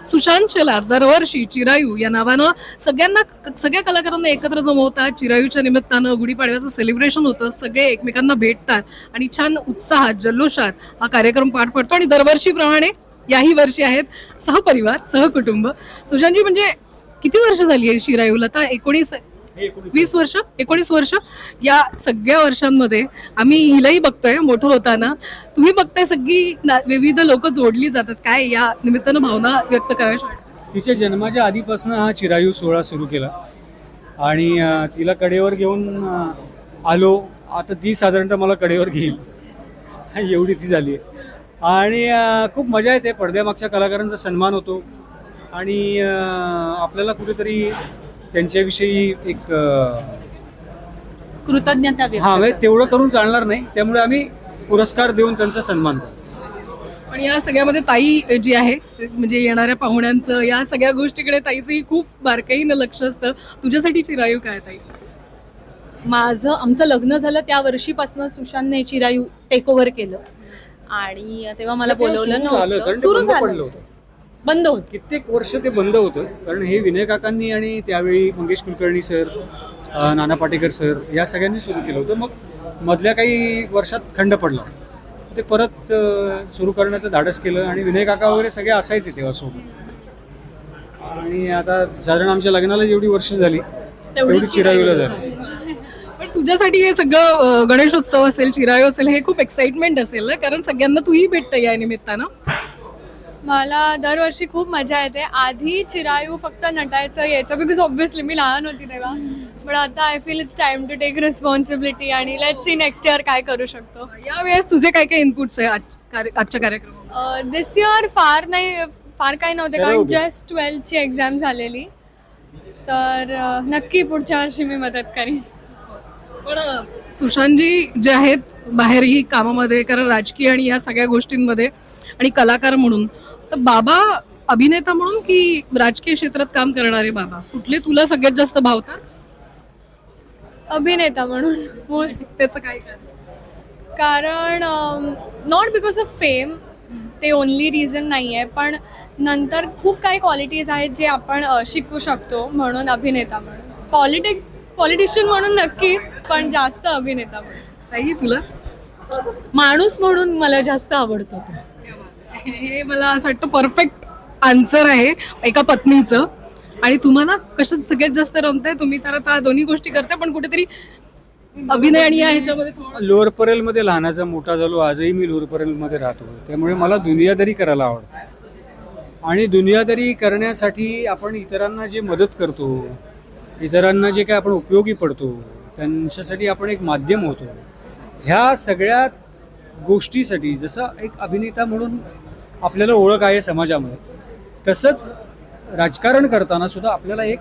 सुशांत शेलार दरवर्षी चिरायू या नावानं सगळ्या कलाकारांना एकत्र जमवतात. चिरायूच्या निमित्तानं गुढीपाडव्याचं सेलिब्रेशन होतं, सगळे एकमेकांना भेटतात आणि छान उत्साहात जल्लोषात हा कार्यक्रम पार पडतो. आणि दरवर्षीप्रमाणे याही वर्षी आहेत सहपरिवार सहकुटुंब. सुशांतजी, म्हणजे किती वर्ष झाली आहे चिरायूला? आता 19 वर्ष. या सगळ्या वर्षांमध्ये आम्ही हिलाही बघतोय मोठं होताना, तुम्ही बघताय, सगळी विविध लोक जोडली जातात. काय या निमित्तानं भावना व्यक्त करायच्या? तिच्या जन्माच्या आधीपासून हा चिरायू सोहळा सुरू केला आणि तिला कडेवर घेऊन आलो. आता ती साधारणतः मला कडेवर घेईल एवढी ती झाली आहे. आणि खूप मजा येते. पडद्यामागच्या कलाकारांचा सन्मान होतो आणि आपल्याला कुठेतरी त्यांच्याविषयी एक कृतज्ञता म्हणजे तेवढं करून चालणार नाही, त्यामुळे आम्ही पुरस्कार देऊन त्यांचा सन्मान करतो. पण या सगळ्यामध्ये ताई जी आहे, म्हणजे येणाऱ्या पाहुण्यांचं या सगळ्या गोष्टीकडे ताईचंही खूप बारकाईनं लक्ष असतं. तुझ्यासाठी चिरायू काय ताई? आमचं लग्न झालं त्या वर्षीपासून सुशांतने चिरायू टेक ओव्हर केलं आणि तेव्हा मला बोलवलं नव्हतं. सुरू झालं, बंद होत कित्येक वर्ष ते बंद होतं, कारण हे विनय काकांनी आणि त्यावेळी मंगेश कुलकर्णी सर, नाना पाटेकर सर या सगळ्यांनी सुरू केलं होतं. मग मधल्या काही वर्षात खंड पडला, ते परत सुरू करण्याचं धाडस केलं आणि विनय काका वगैरे सगळे असायचे तेव्हा सोबत. आणि आता साधारण आमच्या लग्नाला जेवढी वर्ष झाली तेवढी चिरायूला झाली. पण तुझ्यासाठी हे सगळं गणेशोत्सव असेल, चिरायू असेल, हे खूप एक्साइटमेंट असेल ना, कारण सगळ्यांना तूही भेटतं या निमित्तानं. मला दरवर्षी खूप मजा येते. आधी चिरायू फक्त नटायचं यायचं, बिकॉज ऑब्व्हियसली मी लहान होती तेव्हा. पण आता I feel it's time to take responsibility आणि लेट्स सी नेक्स्ट इयर काय करू शकतो. यावेळेस तुझे काय काय इनपुट्स आहे आजच्या कार्यक्रमात? दिस इयर फार काही नव्हते, कारण जस्ट 12ची एक्झाम झालेली. तर नक्की पुढच्या वर्षी मी मदत करीन. पण सुशांतजी जे आहेत बाहेरही कामामध्ये, कारण राजकीय आणि या सगळ्या गोष्टींमध्ये, आणि कलाकार म्हणून, तर बाबा अभिनेता म्हणून की राजकीय क्षेत्रात काम करणारे बाबा, कुठले तुला सगळ्यात जास्त भावतात? अभिनेता म्हणून त्याचं काय? कारण नॉट बिकॉज ऑफ फेम, ते ओनली रिझन नाही आहे, पण नंतर खूप काही क्वालिटीज आहेत जे आपण शिकू शकतो. म्हणून अभिनेता म्हणून, पॉलिटिशियन म्हणून नक्कीच, पण जास्त अभिनेता म्हणून. ताई, तुला? माणूस म्हणून मला जास्त आवडतो तो. हे मला असं वाटतं परफेक्ट आन्सर आहे एका पत्नीचं. आणि तुम्हाला कशात सगळ्यात जास्त रमतंय? तुम्ही तर आता दोन्ही गोष्टी करताय, पण कुठेतरी अभिनय आणि या ह्याच्यामध्ये थोडं. लोअर परेलमध्ये लहानाचा मोठा झालो, आजही मी लोअर परेलमध्ये राहतो, त्यामुळे मला दुनियादारी करायला आवडतं. आणि दुनियादारी करण्यासाठी आपण इतरांना जे मदत करतो, इतरांना जे काय आपण उपयोगी पडतो, त्यांच्यासाठी आपण एक माध्यम होतो. ह्या सगळ्या गोष्टीसाठी जसं एक अभिनेता म्हणून आपल्याला ओळख आहे समाजामध्ये, तसंच राजकारण करताना सुद्धा आपल्याला एक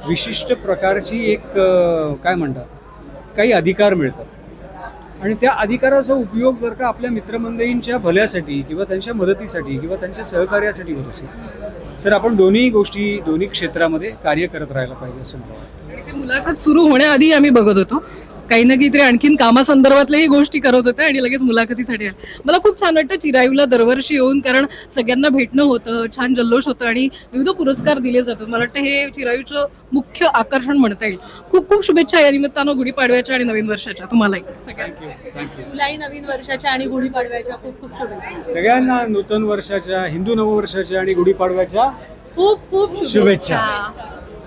विशिष्ट प्रकारची एक काय म्हणतात, काही अधिकार मिळतात. आणि त्या अधिकाराचा उपयोग जर का आपल्या मित्रमंडळींच्या भल्यासाठी किंवा त्यांच्या मदतीसाठी किंवा त्यांच्या सहकार्यासाठी होत असेल, तर आपण दोन्ही क्षेत्रामध्ये कार्य करत राहायला पाहिजे असं मला वाटतं. आणि ते मुलाखत सुरू होण्याआधी आम्ही बघत होतो, काही ना काहीतरी आणखीन कामासंदर्भातल्याही गोष्टी करत होत्या आणि लगेच मुलाखतीसाठी आल्या. मला खूप छान वाटतं चिरायूला दरवर्षी येऊन, कारण सगळ्यांना भेटणं होतं, छान जल्लोष होतं आणि विविध पुरस्कार दिले जातात. मला वाटतं हे चिरायूचं मुख्य आकर्षण म्हणता येईल. खूप खूप शुभेच्छा या निमित्तानं गुढीपाडव्याच्या आणि नवीन वर्षाच्या तुम्हालाही सगळ्यांना. तुलाही नवीन वर्षाच्या आणि गुढीपाडव्याच्या खूप खूप शुभेच्छा. सगळ्यांना नूतन वर्षाच्या, हिंदू नववर्षाच्या आणि गुढीपाडव्याच्या खूप खूप शुभेच्छा.